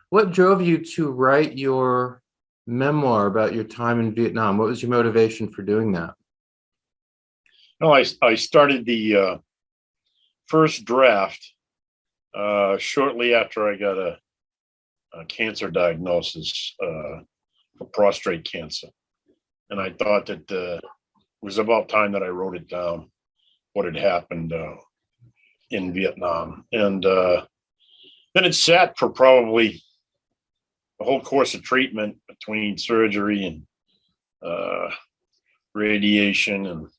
What drove you to write your memoir about your time in Vietnam? What was your motivation for doing that? No, I started the first draft shortly after I got a cancer diagnosis for prostate cancer. And I thought that it was about time that I wrote it down, what had happened in Vietnam. And then it sat for probably the whole course of treatment between surgery and radiation and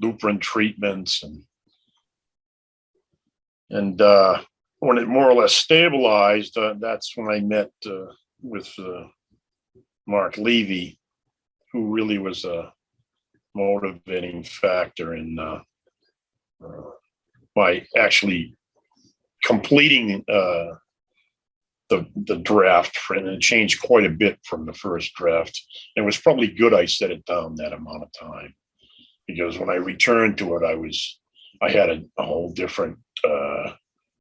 Lupron treatments. And when it more or less stabilized, that's when I met with Mark Levy, who really was a motivating factor in my actually completing the draft, and it changed quite a bit from the first draft. It was probably good I set it down that amount of time, because when I returned to it, I had a whole different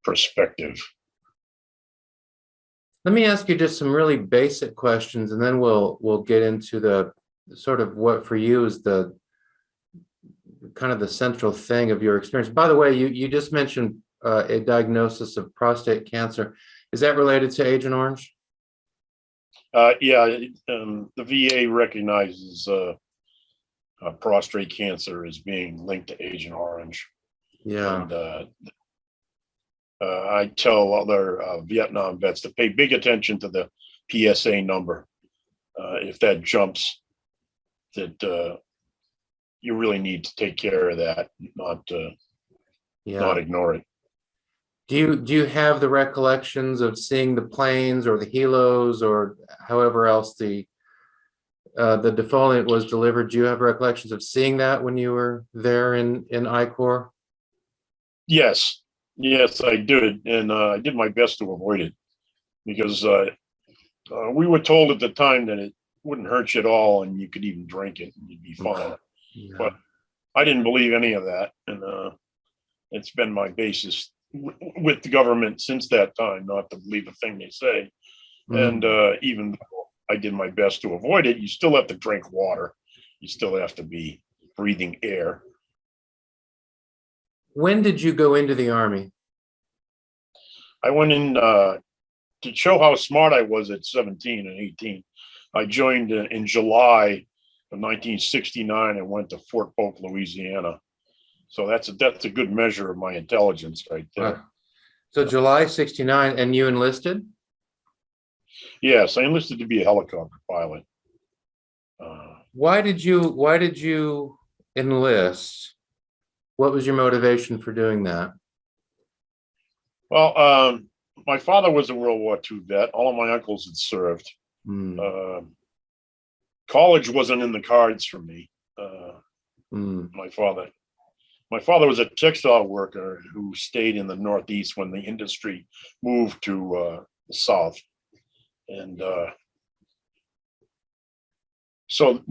perspective. Let me ask you just some really basic questions, and then we'll get into the sort of what for you is the kind of the central thing of your experience. By the way, you just mentioned a diagnosis of prostate cancer. Is that related to Agent Orange? Yeah, the VA recognizes prostate cancer as being linked to Agent Orange. Yeah. And I tell other Vietnam vets to pay big attention to the PSA number. If that jumps, that you really need to take care of that, not ignore it. Do you have the recollections of seeing the planes or the helos or however else the defoliant was delivered? Do you have recollections of seeing that when you were there in I-Corps? Yes, I did, and I did my best to avoid it, because we were told at the time that it wouldn't hurt you at all, and you could even drink it and you'd be fine. Yeah. But I didn't believe any of that, and it's been my basis with the government since that time, not to believe a thing they say. And even though I did my best to avoid it, you still have to drink water. You still have to be breathing air. When did you go into the Army? I went in to show how smart I was at 17 and 18. I joined in July of 1969 and went to Fort Polk, Louisiana. So that's a good measure of my intelligence right there. So July 69, and you enlisted? Yes, I enlisted to be a helicopter pilot. Why did you enlist? What was your motivation for doing that? Well, my father was a World War II vet. All of my uncles had served. College wasn't in the cards for me. My father was a textile worker who stayed in the Northeast when the industry moved to the South. And so,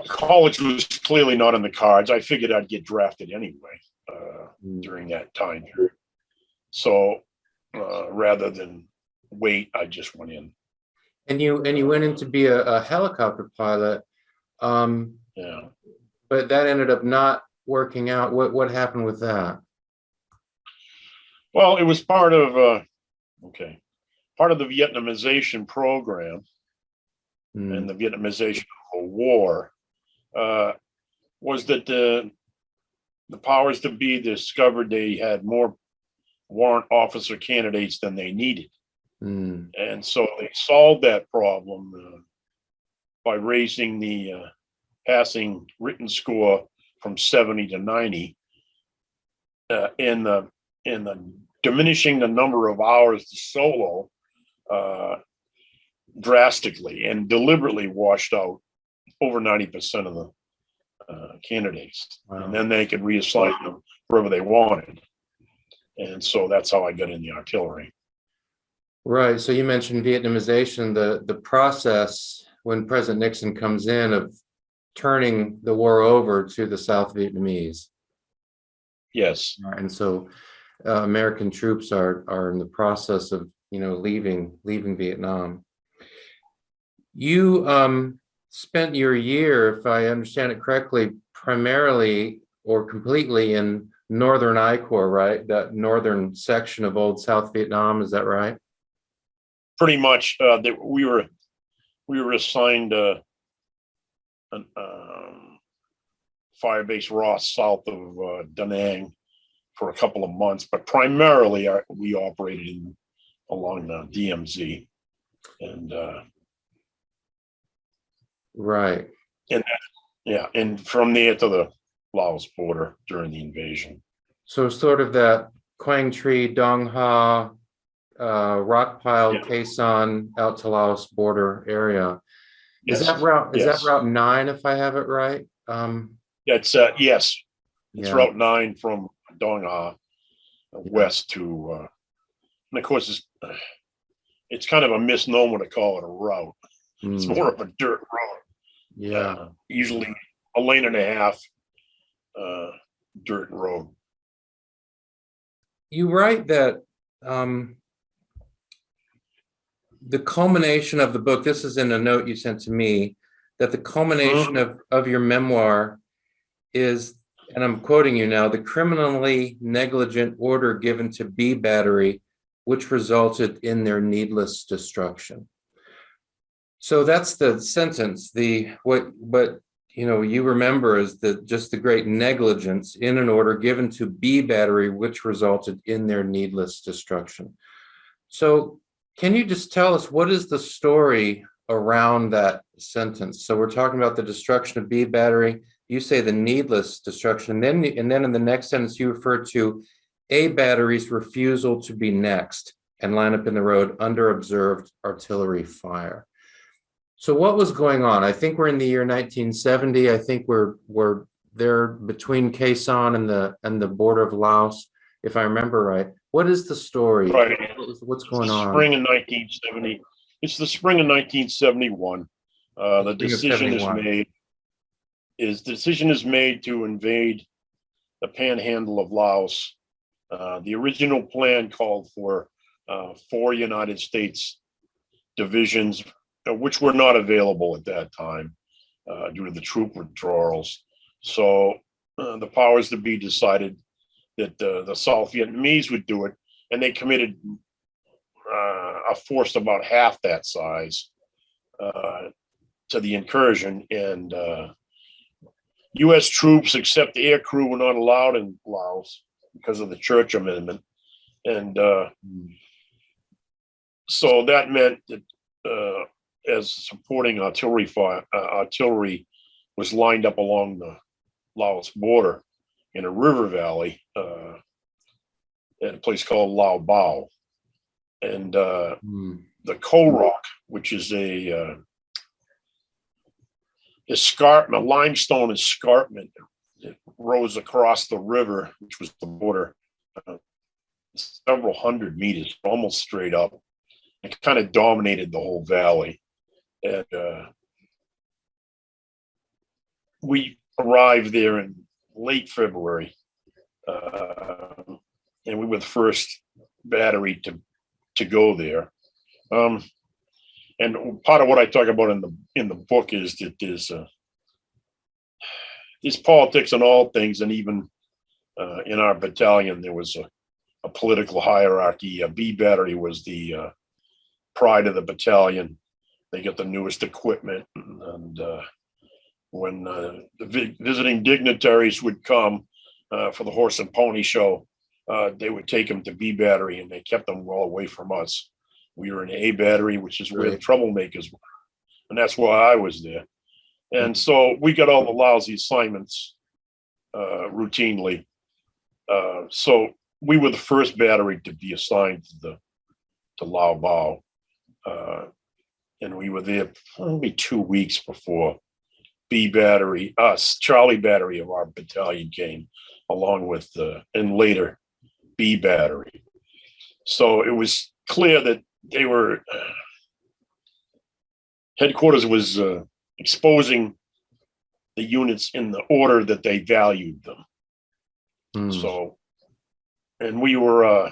college was clearly not in the cards. I figured I'd get drafted anyway during that time period. So rather than wait, I just went in. And you went in to be a helicopter pilot. Yeah. But that ended up not working out. What happened with that? Well, it was part of the Vietnamization program and the Vietnamization of the war was that the powers that be discovered they had more warrant officer candidates than they needed. And so they solved that problem by raising the passing written score from 70 to 90 and the diminishing the number of hours to solo drastically, and deliberately washed out over 90% of the candidates. Wow. And then they could reassign them wherever they wanted. And so that's how I got in the artillery. Right. So you mentioned Vietnamization, the process when President Nixon comes in of turning the war over to the South Vietnamese. Yes. And so American troops are in the process of leaving Vietnam. You spent your year, if I understand it correctly, primarily or completely in Northern I Corps, right? That northern section of old South Vietnam, is that right? Pretty much, that we were assigned an Firebase Ross south of Da Nang for a couple of months, but primarily we operated along the DMZ, and Right. and from there to the Laos border during the invasion. So sort of that Quang Tri, Dong Ha, rock pile, Khe Sanh out to Laos border area. Is Yes. that route? Is that Yes. Route 9, if I have it right? That's yes, it's Yeah. Route 9 from Dong Ha west to, and of course it's kind of a misnomer to call it a route. It's more of a dirt road. Yeah. Usually a lane and a half dirt road. You write that the culmination of the book, this is in a note you sent to me, that the culmination of your memoir is, and I'm quoting you now, the criminally negligent order given to B Battery, which resulted in their needless destruction. So that's the sentence. What you remember is just the great negligence in an order given to B Battery, which resulted in their needless destruction. So can you just tell us what is the story around that sentence? So we're talking about the destruction of B Battery. You say the needless destruction, and then in the next sentence you refer to A Battery's refusal to be next and line up in the road under observed artillery fire. So what was going on? I think we're in the year 1970. I think we're there between Khe Sanh and the border of Laos, if I remember right. What is the story? Right. What's going on? Spring of 1970. It's the spring of 1971. The decision is made to invade the panhandle of Laos. The original plan called for 4 United States divisions, which were not available at that time due to the troop withdrawals. So the powers that be decided that the South Vietnamese would do it, and they committed a force about half that size to the incursion. And U.S. troops, except air crew, were not allowed in Laos because of the Church Amendment. And so that meant that as supporting artillery was lined up along the Laos border in a river valley at a place called Lao Bao. And the Korok, which is a escarpment, limestone escarpment that rose across the river, which was the border, several hundred meters, almost straight up. It kind of dominated the whole valley. And we arrived there in late February, and we were the first battery to go there. And part of what I talk about in the book is that there's politics in all things, and even in our battalion there was a political hierarchy. B Battery was the pride of the battalion. They get the newest equipment, and when the visiting dignitaries would come for the horse and pony show, they would take them to B Battery, and they kept them well away from us. We were in A Battery, which is where the troublemakers were, and that's why I was there. And so we got all the lousy assignments routinely. So we were the first battery to be assigned to Lao Bao, and we were there probably 2 weeks before B Battery, Charlie Battery of our battalion came, along with and later B Battery. So it was clear that they were headquarters was exposing the units in the order that they valued them. So, and we were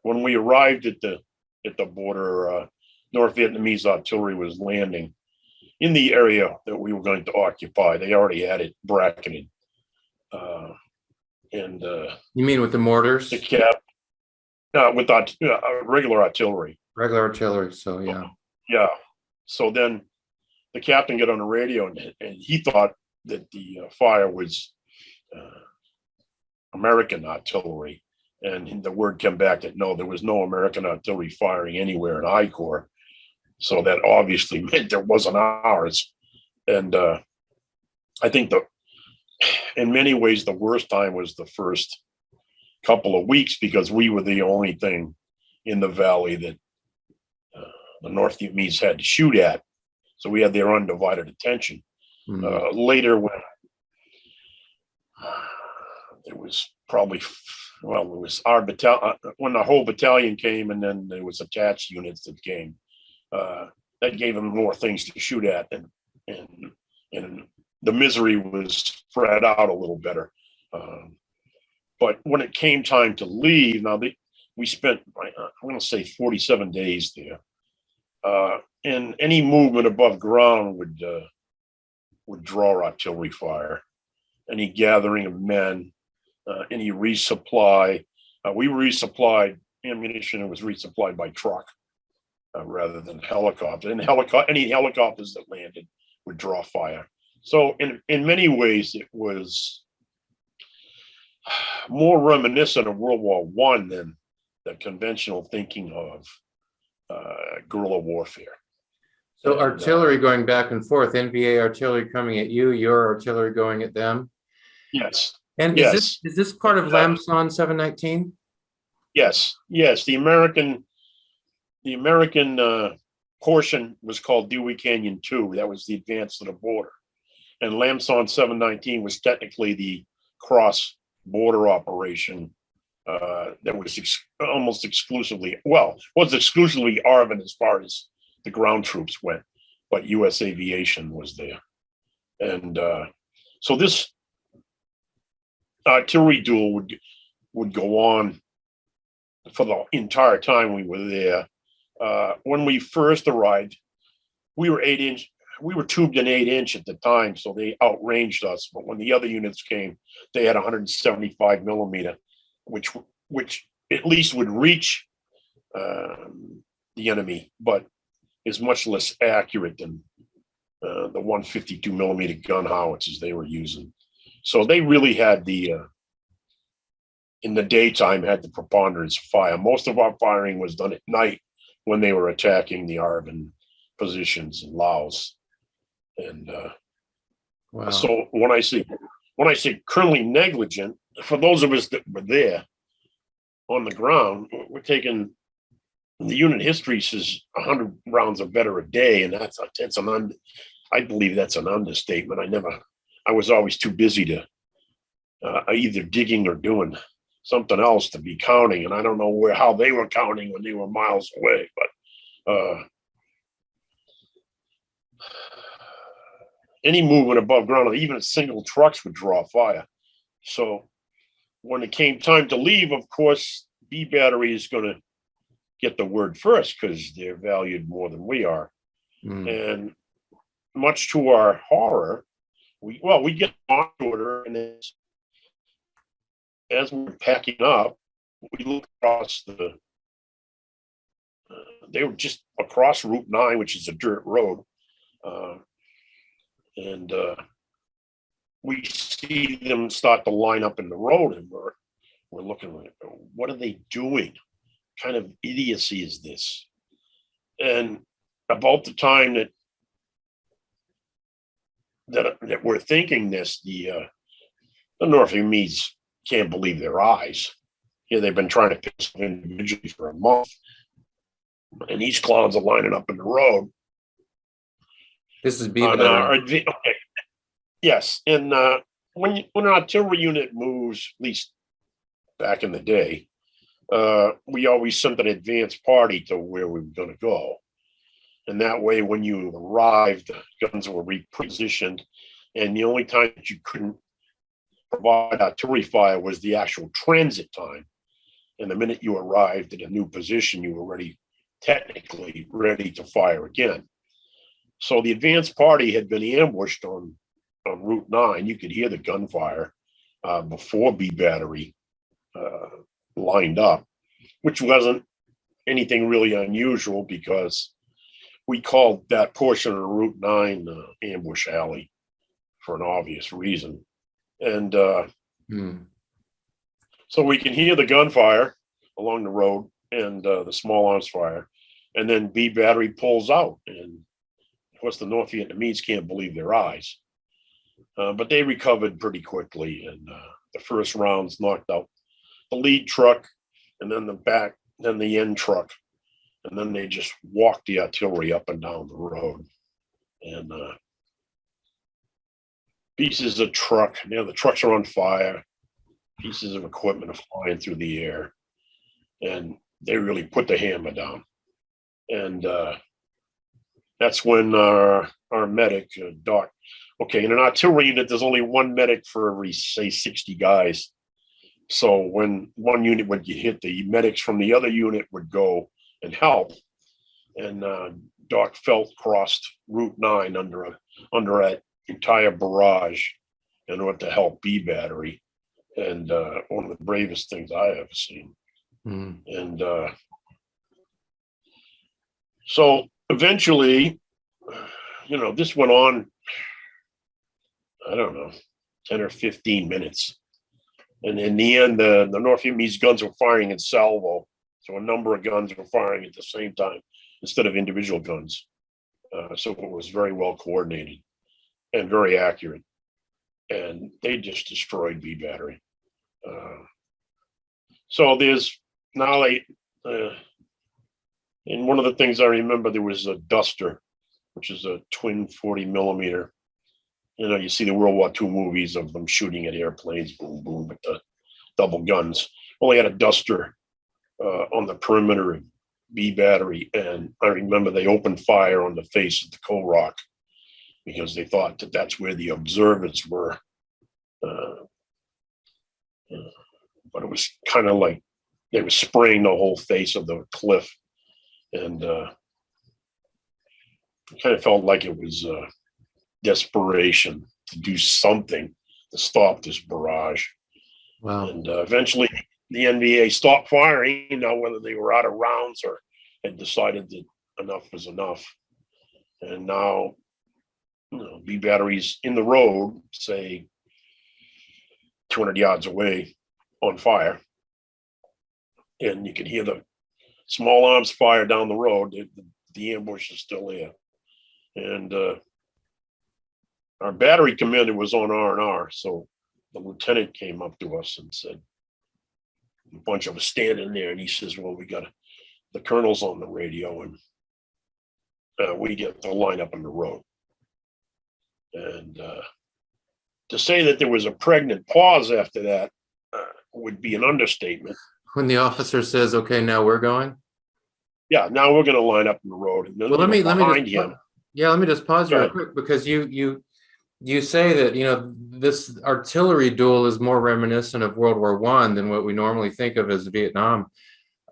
when we arrived at the at the border. North Vietnamese artillery was landing in the area that we were going to occupy. They already had it bracketed. And You mean with the mortars? the cap with regular artillery. Regular artillery, so yeah. Yeah. So then the captain got on the radio and he thought that the fire was American artillery. And the word came back that no, there was no American artillery firing anywhere in I Corps. So that obviously meant there wasn't ours. And I think in many ways, the worst time was the first couple of weeks because we were the only thing in the valley that the North Vietnamese had to shoot at. So we had their undivided attention. Later, when it was probably, well, it was our battalion, when the whole battalion came and then there was attached units that came, that gave them more things to shoot at. And the misery was spread out a little better. But when it came time to leave, now we spent, I'm going to say 47 days there. And any movement above ground would draw artillery fire, any gathering of men, any resupply. We resupplied ammunition that was resupplied by truck rather than helicopter. And any helicopters that landed would draw fire. So in many ways, it was more reminiscent of World War I than the conventional thinking of guerrilla warfare. So artillery going back and forth, NVA artillery coming at you, your artillery going at them. Yes. And yes. Is this part of Lamson 719? Yes. The American portion was called Dewey Canyon 2. That was the advance to the border. And Lamson 719 was technically the cross border operation that was almost exclusively, was exclusively ARVN as far as the ground troops went, but U.S. aviation was there. And so this artillery duel would go on for the entire time we were there. When we first arrived, we were 8-inch. We were tubed in 8-inch at the time, so they outranged us. But when the other units came, they had 175 millimeter, which at least would reach the enemy, but is much less accurate than the 152 millimeter gun howitzers they were using. So they really had in the daytime, had the preponderance of fire. Most of our firing was done at night when they were attacking the ARVN positions in Laos. And wow. So when I say criminally negligent, for those of us that were there on the ground, we're taking the unit history says 100 rounds or better a day, and I believe that's an understatement. I was always too busy to either digging or doing something else to be counting, and I don't know how they were counting when they were miles away, but any movement above ground, even single trucks would draw fire. So when it came time to leave, of course, B battery is going to get the word first because they're valued more than we are. And much to our horror, we get on order, and as we're packing up, we look across they were just across Route 9, which is a dirt road. And we see them start to line up in the road, and we're looking like, what are they doing? What kind of idiocy is this? And about the time that we're thinking this, the North Vietnamese can't believe their eyes. They've been trying to pick us up individually for a month, and these clowns are lining up in the road. This is okay. Yes, and when an artillery unit moves, at least back in the day, we always sent an advance party to where we were going to go, and that way, when you arrived, the guns were repositioned, and the only time that you couldn't provide artillery fire was the actual transit time. And the minute you arrived at a new position, you were ready technically ready to fire again. So the advance party had been ambushed on Route 9. You could hear the gunfire before B Battery lined up, which wasn't anything really unusual because we called that portion of Route 9 ambush alley for an obvious reason. And so we can hear the gunfire along the road and the small arms fire. And then B Battery pulls out. And of course, the North Vietnamese can't believe their eyes. But they recovered pretty quickly. And the first rounds knocked out the lead truck and then the end truck. And then they just walked the artillery up and down the road. And pieces of truck, the trucks are on fire. Pieces of equipment are flying through the air. And they really put the hammer down. And that's when our medic, Doc, okay, in an artillery unit, there's only one medic for every, say, 60 guys. So when one unit would get hit, the medics from the other unit would go and help. And Doc Felt crossed Route 9 under an entire barrage in order to help B Battery. And one of the bravest things I ever seen. And so eventually, this went on, I don't know, 10 or 15 minutes. And in the end, the North Vietnamese guns were firing in salvo. So a number of guns were firing at the same time instead of individual guns. So it was very well coordinated and very accurate. And they just destroyed B Battery. So there's now and one of the things I remember, there was a Duster, which is a twin 40 millimeter. You see the World War II movies of them shooting at airplanes, boom, boom, with the double guns. Well, they had a Duster on the perimeter of B Battery. And I remember they opened fire on the face of the Rock because they thought that that's where the observers were. But it was kind of like they were spraying the whole face of the cliff. And it kind of felt like it was desperation to do something to stop this barrage. Wow. And eventually the NVA stopped firing. Now, whether they were out of rounds or had decided that enough was enough. And now, B Battery's in the road, say 200 yards away, on fire. And you can hear the small arms fire down the road. The ambush is still there. And our battery commander was on R&R. So the lieutenant came up to us and said, a bunch of us standing there. And he says, well, we got the colonel's on the radio and we get the line up on the road. And to say that there was a pregnant pause after that would be an understatement. When the officer says, okay, now we're going. Yeah, now we're going to line up in the road. And then, well, let me just pause you real ahead. quick, because you say that this artillery duel is more reminiscent of World War I than what we normally think of as Vietnam.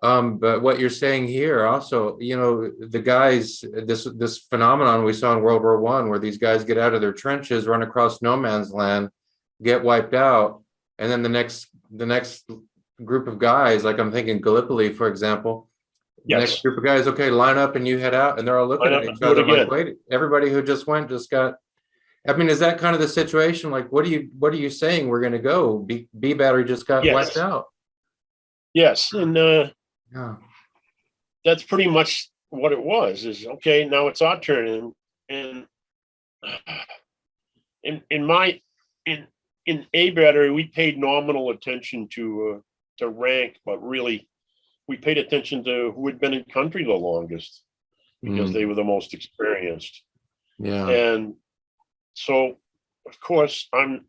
But what you're saying here also, the guys, this phenomenon we saw in World War I, where these guys get out of their trenches, run across no man's land, get wiped out, and then the next group of guys, like I'm thinking Gallipoli, for example. Yes. Next group of guys, okay, line up and you head out, and they're all looking at each other like, wait, everybody who just went just got. I mean, is that kind of the situation? Like, what are you saying? We're going to go. B Battery just got wiped out. Yes, and yeah, that's pretty much what it was. Is okay. Now it's our turn, and in A Battery, we paid nominal attention to rank, but really we paid attention to who had been in country the longest because they were the most experienced. Yeah. And so, of course, I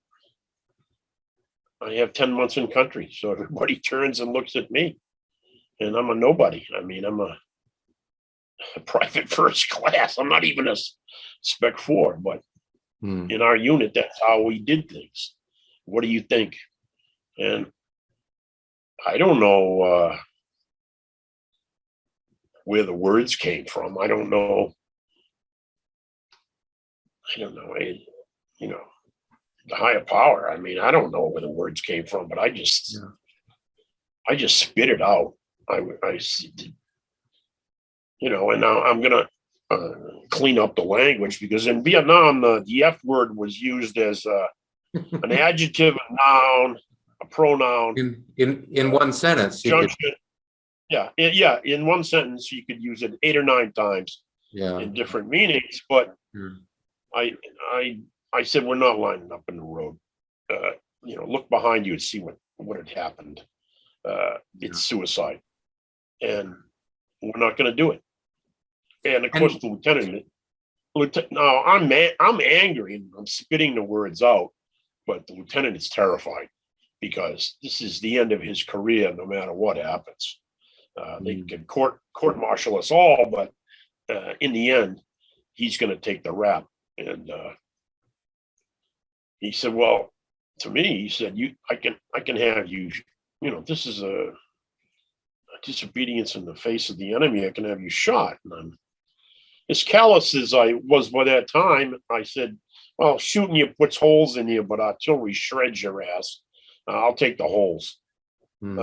have 10 months in country. So everybody turns and looks at me, and I'm a nobody. I mean, I'm a private first class. I'm not even a spec 4, but in our unit, that's how we did things. What do you think? And I don't know. where the words came from. I don't know. You know, the higher power. I mean, I don't know where the words came from, but I just spit it out. And now I'm gonna clean up the language, because in Vietnam the F word was used as an adjective, a noun, a pronoun. In one sentence, you could, Junction. In one sentence you could use it 8 or 9 times in different meanings. But I said, we're not lining up in the road. Look behind you and see what had happened. It's suicide, and we're not going to do it. And of course, the lieutenant. Now I'm angry and I'm spitting the words out, but the lieutenant is terrified, because this is the end of his career. No matter what happens, they can court martial us all, but in the end, he's going to take the rap. And he said, "Well, to me," he said, I can have you. This is a disobedience in the face of the enemy. I can have you shot." And I'm as callous as I was by that time. I said, "Well, shooting you puts holes in you, but artillery shreds your ass. I'll take the holes." And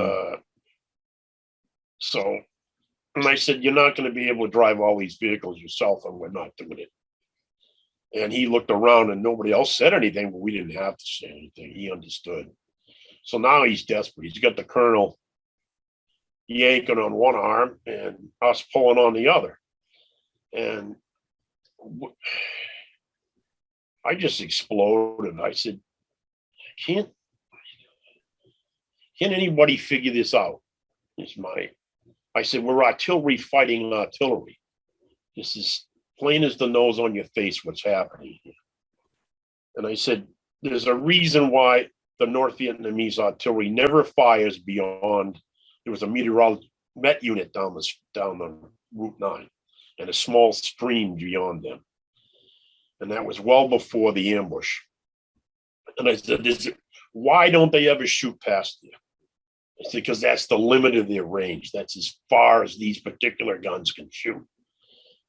I said, "You're not going to be able to drive all these vehicles yourself, and we're not doing it." And he looked around, and nobody else said anything, but we didn't have to say anything. He understood. So now he's desperate. He's got the colonel yanking on one arm and us pulling on the other. And I just exploded. I said, Can't anybody figure this out?" I said, "We're artillery fighting artillery. This is plain as the nose on your face what's happening here." And I said, "There's a reason why the North Vietnamese artillery never fires beyond." There was a met unit down the Route 9, and a small stream beyond them. And that was well before the ambush. And I said, "Why don't they ever shoot past you?" I said, "Because that's the limit of their range. That's as far as these particular guns can shoot."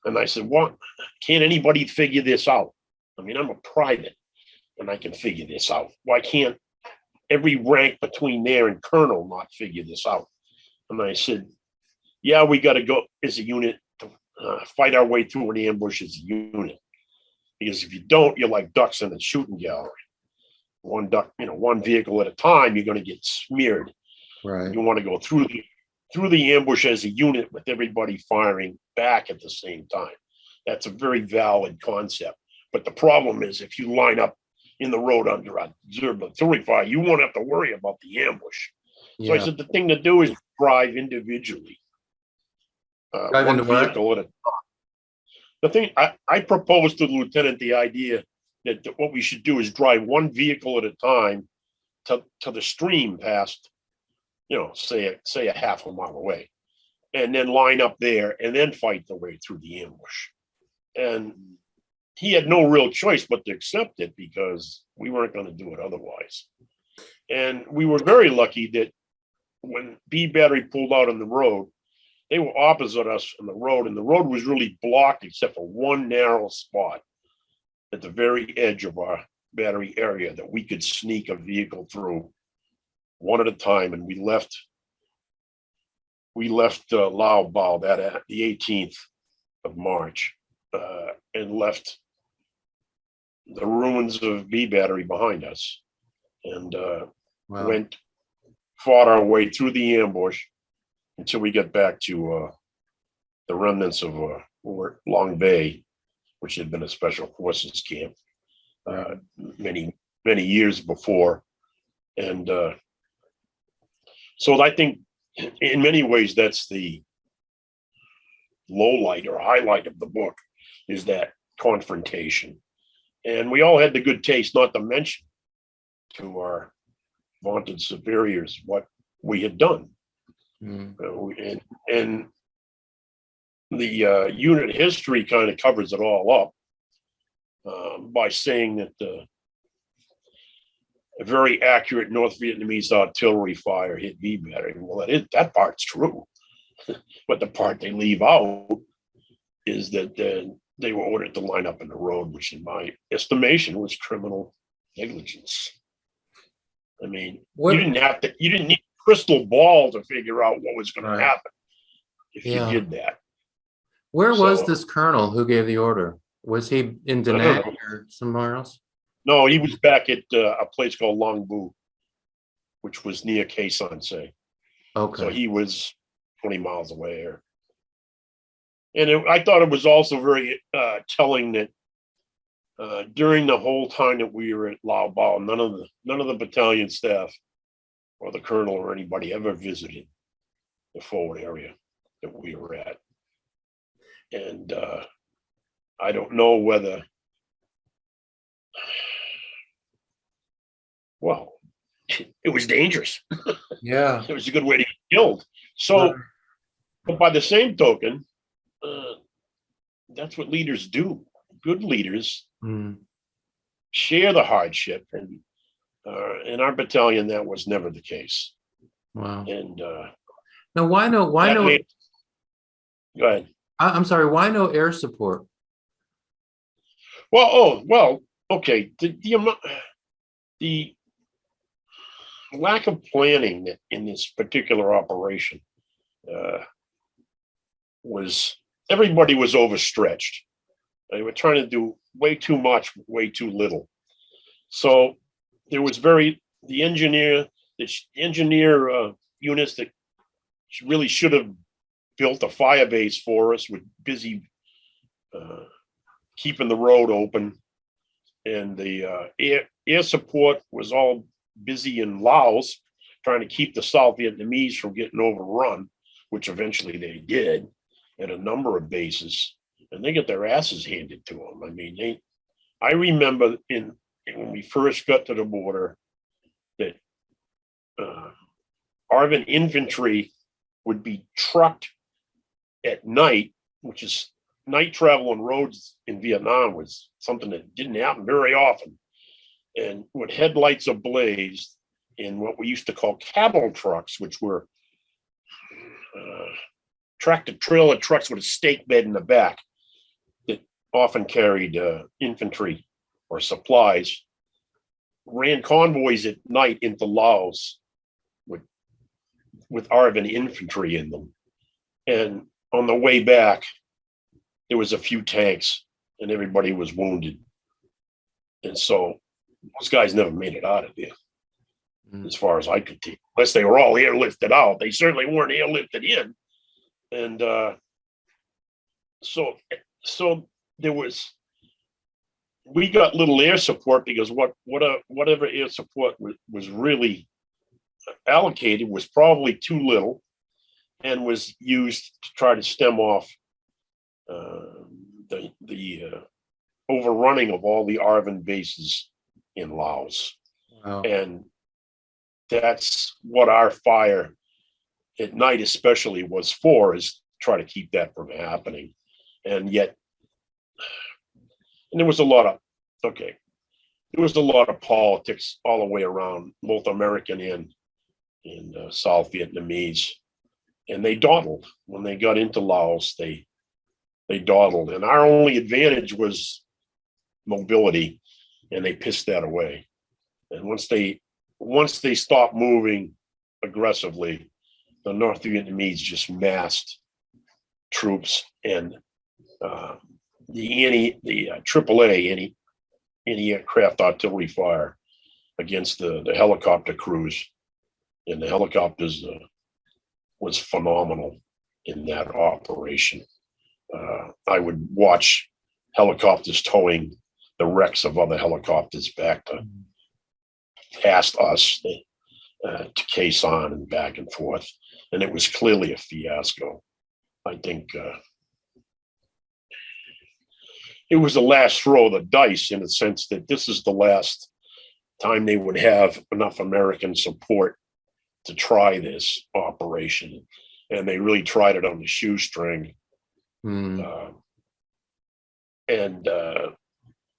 And I said, "What? Can't anybody figure this out? I mean, I'm a private and I can figure this out. Why can't every rank between there and colonel not figure this out?" And I said, "Yeah, we got to go as a unit to fight our way through an ambush as a unit. Because if you don't, you're like ducks in a shooting gallery. One vehicle at a time, you're going to get smeared. right. You want to go through the ambush as a unit with everybody firing back at the same time. That's a very valid concept. But the problem is, if you line up in the road under artillery fire, you won't have to worry about the ambush." So I said, the thing to do is drive individually. Drive one into what? vehicle at a time. The thing I proposed to the lieutenant the idea that what we should do is drive one vehicle at a time to the stream past, say a half a mile away, and then line up there and then fight the way through the ambush. And he had no real choice but to accept it, because we weren't going to do it otherwise. And we were very lucky that when B Battery pulled out on the road, they were opposite us on the road, and the road was really blocked except for one narrow spot at the very edge of our battery area that we could sneak a vehicle through one at a time. And we left Lao Bao that the 18th of March, and left the ruins of B Battery behind us, and fought our way through the ambush until we get back to the remnants of Long Bay, which had been a special forces camp many years before. And so I think in many ways that's the low light or highlight of the book, is that confrontation. And we all had the good taste not to mention to our vaunted superiors what we had done. And the unit history kind of covers it all up by saying that a very accurate North Vietnamese artillery fire hit B Battery. Well, that part's true. But the part they leave out is that they were ordered to line up in the road, which in my estimation was criminal negligence. I mean, What? you didn't need a crystal ball to figure out what was going to Right. happen if you Yeah. did that. Where was So, this colonel who gave the order? Was he in Da I don't Nang know. or somewhere else? No, he was back at a place called Long Bu, which was near Khe Sanh. So Okay. he was 20 miles away. I thought it was also very telling that during the whole time that we were at Lao Bao, none of the battalion staff or the colonel or anybody ever visited the forward area that we were at. And I don't know whether, well, it was dangerous. Yeah. It was a good way to get killed. So, Right. but by the same token, that's what leaders do. Good leaders Mm. share the hardship, and in our battalion, that was never the case. Wow. And Now, why no? Why that no? made, go ahead. I'm sorry. Why no air support? Well, okay. The lack of planning in this particular operation was, everybody was overstretched. They were trying to do way too much, way too little. So there was the engineer units that really should have built a fire base for us were busy keeping the road open, and the air support was all busy in Laos trying to keep the South Vietnamese from getting overrun, which eventually they did at a number of bases, and they get their asses handed to them. I mean, I remember when we first got to the border that ARVN infantry would be trucked at night, which is night travel on roads in Vietnam was something that didn't happen very often. And with headlights ablaze in what we used to call cattle trucks, which were tractor trailer trucks with a stake bed in the back that often carried infantry or supplies, ran convoys at night into Laos with ARVN infantry in them. And on the way back, there was a few tanks and everybody was wounded. And so those guys never made it out of there, as far as I could tell, unless they were all airlifted out. They certainly weren't airlifted in. And so there was, we got little air support because whatever air support was really allocated was probably too little and was used to try to stem off the overrunning of all the ARVN bases in Laos. Wow. And that's what our fire at night especially was for, is try to keep that from happening. And yet, and there was a lot of politics all the way around, both American and South Vietnamese. And they dawdled. When they got into Laos, they dawdled. And our only advantage was mobility, and they pissed that away. And once they stopped moving aggressively, the North Vietnamese just massed troops, and the AAA, anti-aircraft artillery fire against the helicopter crews, and the helicopters was phenomenal in that operation. I would watch helicopters towing the wrecks of other helicopters back to past us to Khe Sanh and back and forth, and it was clearly a fiasco. I think it was the last throw of the dice, in a sense that this is the last time they would have enough American support to try this operation, and they really tried it on the shoestring. And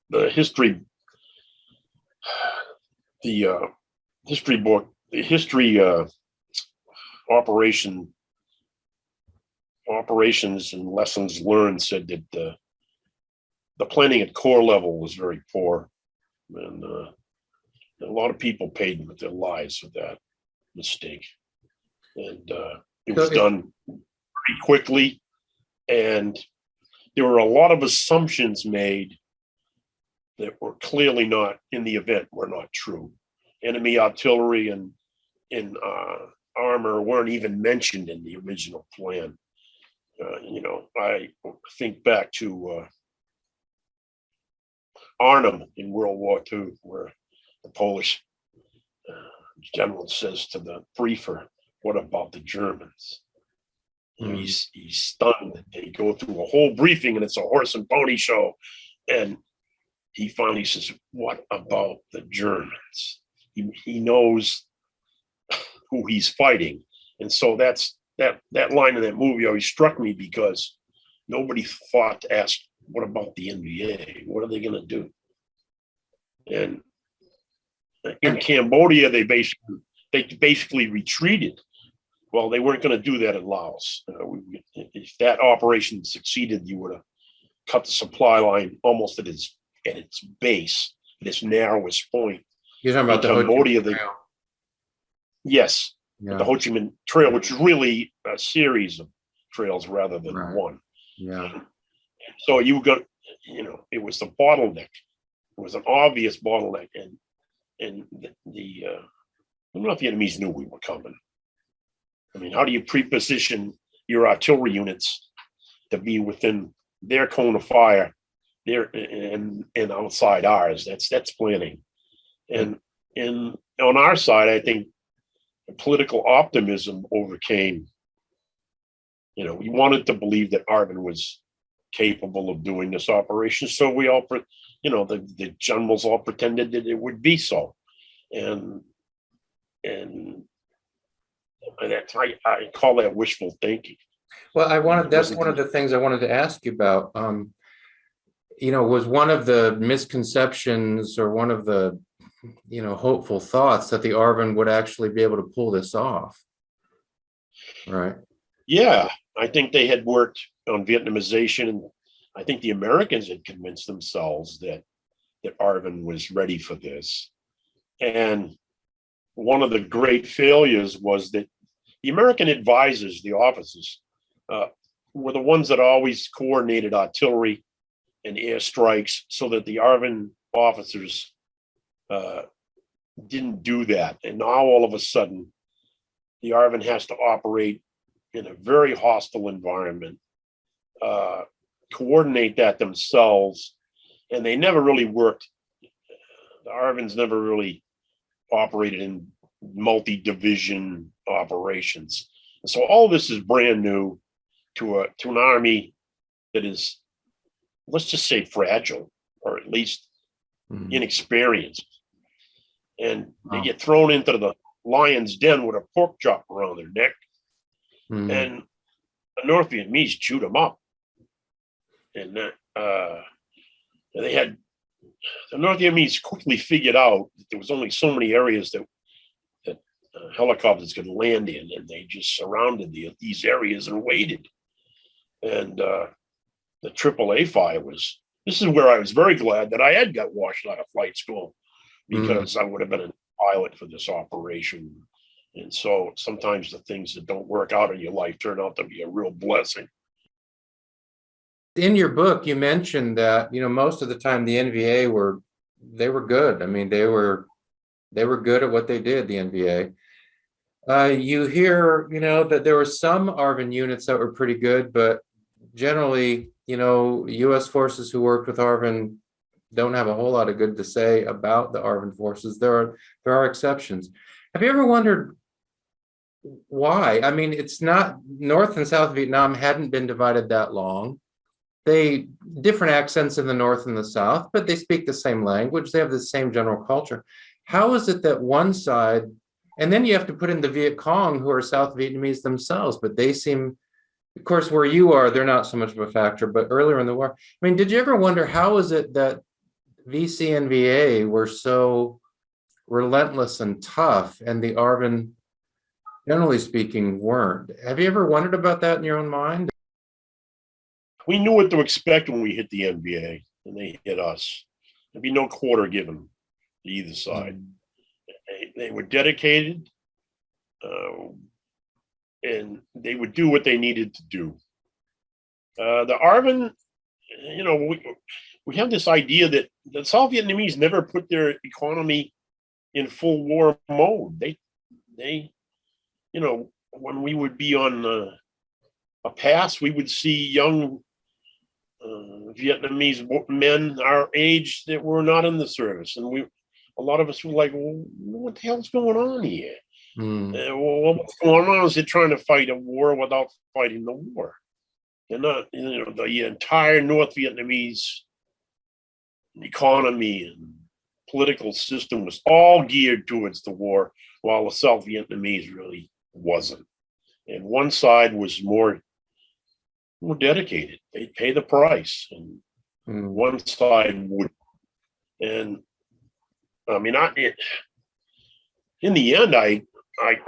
the history book, the history operation operations and lessons learned said that the planning at corps level was very poor, and a lot of people paid with their lives for that mistake. And it was done pretty quickly, and there were a lot of assumptions made that were clearly not in the event were not true. Enemy artillery and armor weren't even mentioned in the original plan. I think back to Arnhem in World War II, where the Polish general says to the briefer, "What about the Germans?" He's stunned. They go through a whole briefing, and it's a horse and pony show. And he finally says, "What about the Germans?" He knows who he's fighting. And so that line in that movie always struck me, because nobody thought to ask, what about the NVA? What are they going to do? And in Cambodia, they basically retreated. Well, they weren't going to do that in Laos. If that operation succeeded, you would have cut the supply line almost at its base, at its narrowest point. You're talking about Cambodia, the Ho Chi Minh Trail. Yes, Yeah. the Ho Chi Minh Trail, which is really a series of trails rather than one. Yeah. So you got, it was the bottleneck. It was an obvious bottleneck, and I don't know if the enemies knew we were coming. I mean, how do you pre-position your artillery units to be within their cone of fire, there and outside ours? That's planning. And on our side, I think political optimism overcame. We wanted to believe that Arvin was capable of doing this operation, so we all, the generals all pretended that it would be so, and I call that wishful thinking. Well, that's one of the things I wanted to ask you about. Was one of the misconceptions or one of the, hopeful thoughts that the Arvin would actually be able to pull this off, right? Yeah, I think they had worked on Vietnamization, and I think the Americans had convinced themselves that Arvin was ready for this. And one of the great failures was that the American advisors, the officers, were the ones that always coordinated artillery and airstrikes, so that the Arvin officers didn't do that. And now all of a sudden, the Arvin has to operate in a very hostile environment, coordinate that themselves, and they never really worked. The Arvins never really operated in multi-division operations. And so all this is brand new to an army that is, let's just say, fragile, or at least inexperienced. And they get thrown into the lion's den with a pork chop around their neck. And the North Vietnamese chewed them up. And the North Vietnamese quickly figured out that there was only so many areas that helicopters could land in, and they just surrounded these areas and waited. And the AAA fire this is where I was very glad that I had got washed out of flight school, because I would have been a pilot for this operation. And so sometimes the things that don't work out in your life turn out to be a real blessing. In your book, you mentioned that, most of the time the NVA were good. I mean, they were good at what they did, the NVA. You hear, that there were some Arvin units that were pretty good, but generally, U.S. forces who worked with Arvin don't have a whole lot of good to say about the Arvin forces. There are exceptions. Have you ever wondered why? I mean, it's not, North and South Vietnam hadn't been divided that long. They different accents in the North and the South, but they speak the same language. They have the same general culture. How is it that one side, and then you have to put in the Viet Cong, who are South Vietnamese themselves, but they seem, of course, where you are, they're not so much of a factor, but earlier in the war, I mean, did you ever wonder how is it that VC and VA were so relentless and tough, and the Arvin, generally speaking, weren't? Have you ever wondered about that in your own mind? we knew what to expect when we hit the NBA and they hit us. There'd be no quarter given to either side. They were dedicated, and they would do what they needed to do. The ARVN, we have this idea that the South Vietnamese never put their economy in full war mode. They, when we would be on a pass, we would see young Vietnamese men our age that were not in the service, and a lot of us were like, well, "What the hell's going on here? What's going on is they're trying to fight a war without fighting the war. They're not, the entire North Vietnamese economy and political system was all geared towards the war, while the South Vietnamese really wasn't. And one side was more dedicated. They'd pay the price, and one side would. And I mean, in the end, I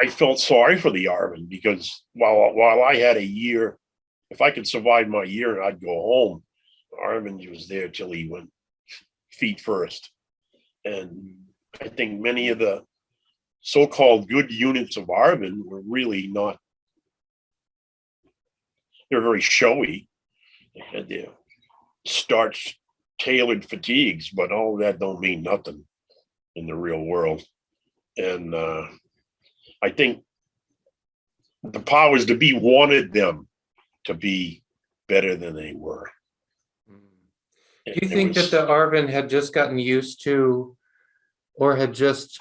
felt sorry for the ARVN, because while I had a year, if I could survive my year, I'd go home. ARVN was there till he went feet first. And I think many of the so-called good units of ARVN were really not. They're very showy. They had their starched, tailored fatigues, but all of that don't mean nothing in the real world. And I think the powers to be wanted them to be better than they were. Do you think that the ARVN had just gotten used to, or had just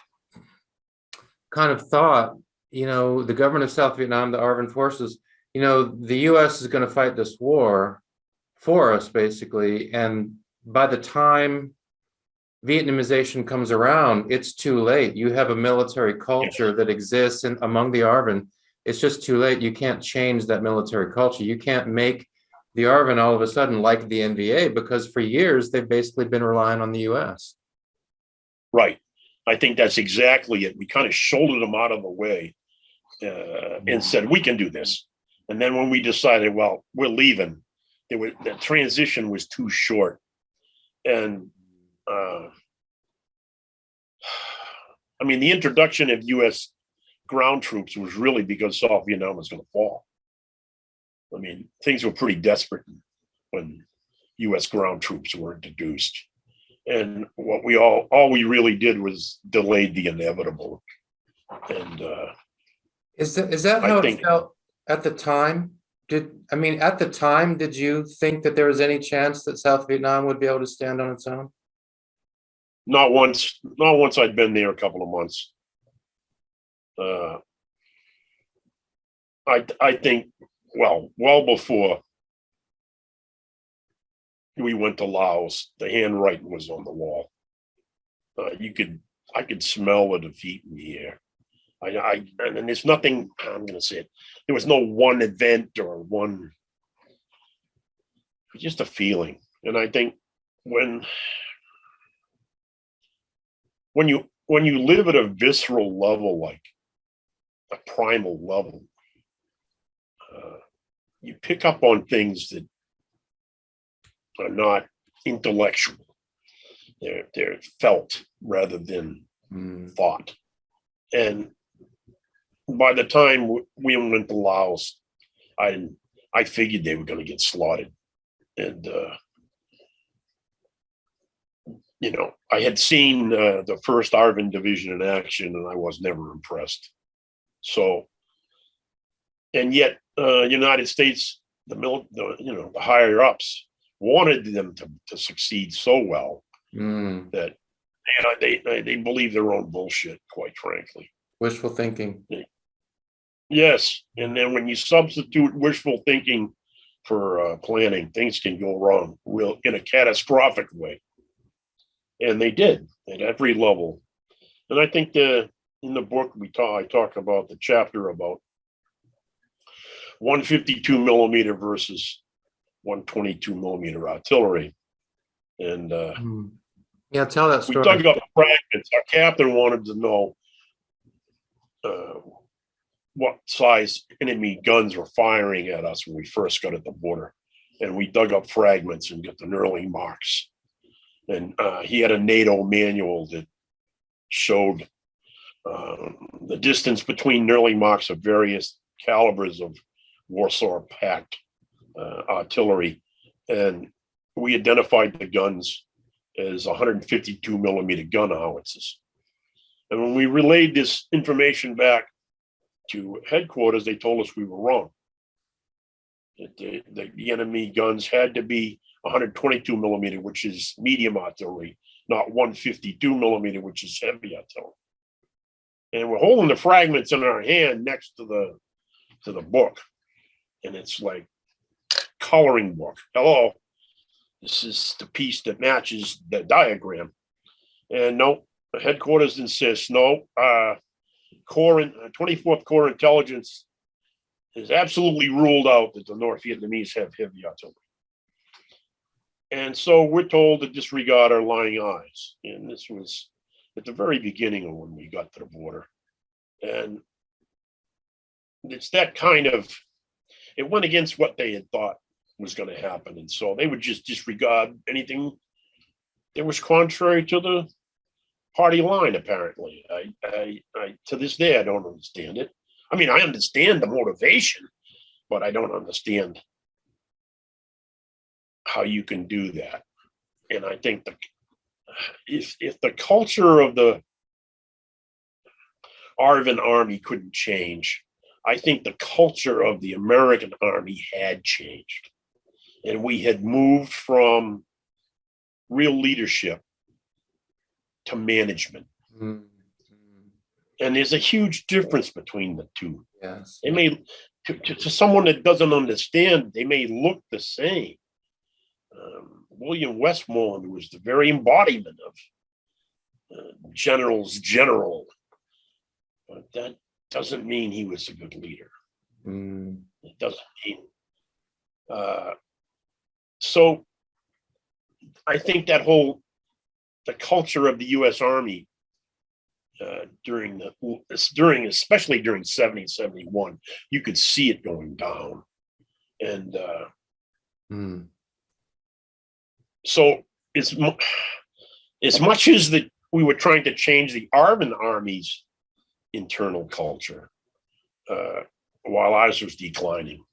kind of thought, the government of South Vietnam, the ARVN forces, the US is going to fight this war for us, basically. And by the time Vietnamization comes around, it's too late. You have a military culture that exists among the ARVN. It's just too late. You can't change that military culture. You can't make the ARVN all of a sudden like the NVA, because for years they've basically been relying on the US. Right. I think that's exactly it. We kind of shouldered them out of the way and said, we can do this. And then when we decided, well, we're leaving, the transition was too short. And I mean, the introduction of US ground troops was really because South Vietnam was going to fall. I mean, things were pretty desperate when US ground troops were introduced. And what all we really did was delayed the inevitable. And is that how it felt at the time? At the time, did you think that there was any chance that South Vietnam would be able to stand on its own? Not once I'd been there a couple of months. I think, well before we went to Laos, the handwriting was on the wall. I could smell the defeat in the air. And there's nothing, I'm going to say it, there was no one event or one, just a feeling. And I think when you live at a visceral level, like a primal level, you pick up on things that are not intellectual. They're felt rather than thought. And by the time we went to Laos, I figured they were going to get slaughtered. And I had seen the first ARVN division in action, and I was never impressed. So, and yet, United States, the higher ups wanted them to succeed so well that they believe their own bullshit, quite frankly. Wishful thinking. Yes, and then when you substitute wishful thinking for planning, things can go wrong in a catastrophic way. And they did at every level. And I think in the book I talk about the chapter about 152 millimeter versus 122 millimeter artillery. And tell that story. We dug up fragments. Our captain wanted to know what size enemy guns were firing at us when we first got at the border. and we dug up fragments and got the knurling marks. And he had a NATO manual that showed the distance between knurling marks of various calibers of Warsaw Pact artillery. And we identified the guns as 152 millimeter gun howitzers. And when we relayed this information back to headquarters, they told us we were wrong. The enemy guns had to be 122 millimeter, which is medium artillery, not 152 millimeter, which is heavy artillery. And we're holding the fragments in our hand next to the book, and it's like coloring book. Hello, this is the piece that matches the diagram. And no, the headquarters insists no. Corps 24th Corps intelligence has absolutely ruled out that the North Vietnamese have heavy artillery. And so we're told to disregard our lying eyes. And this was at the very beginning of when we got to the border. And it's that kind of, it went against what they had thought was going to happen. And so they would just disregard anything that was contrary to the party line, apparently. I to this day, I don't understand it. I mean, I understand the motivation, but I don't understand how you can do that. And I think if the culture of the ARVN Army couldn't change, I think the culture of the American Army had changed. And we had moved from real leadership to management. Mm-hmm. And there's a huge difference between the two. Yes. They may, to someone that doesn't understand, they may look the same. William Westmoreland was the very embodiment of general's general, but that doesn't mean he was a good leader. Mm. It doesn't mean. So I think that the culture of the U.S. Army especially during 70, 71, you could see it going down. And so as much as that we were trying to change the ARVN Army's internal culture, while ours was declining.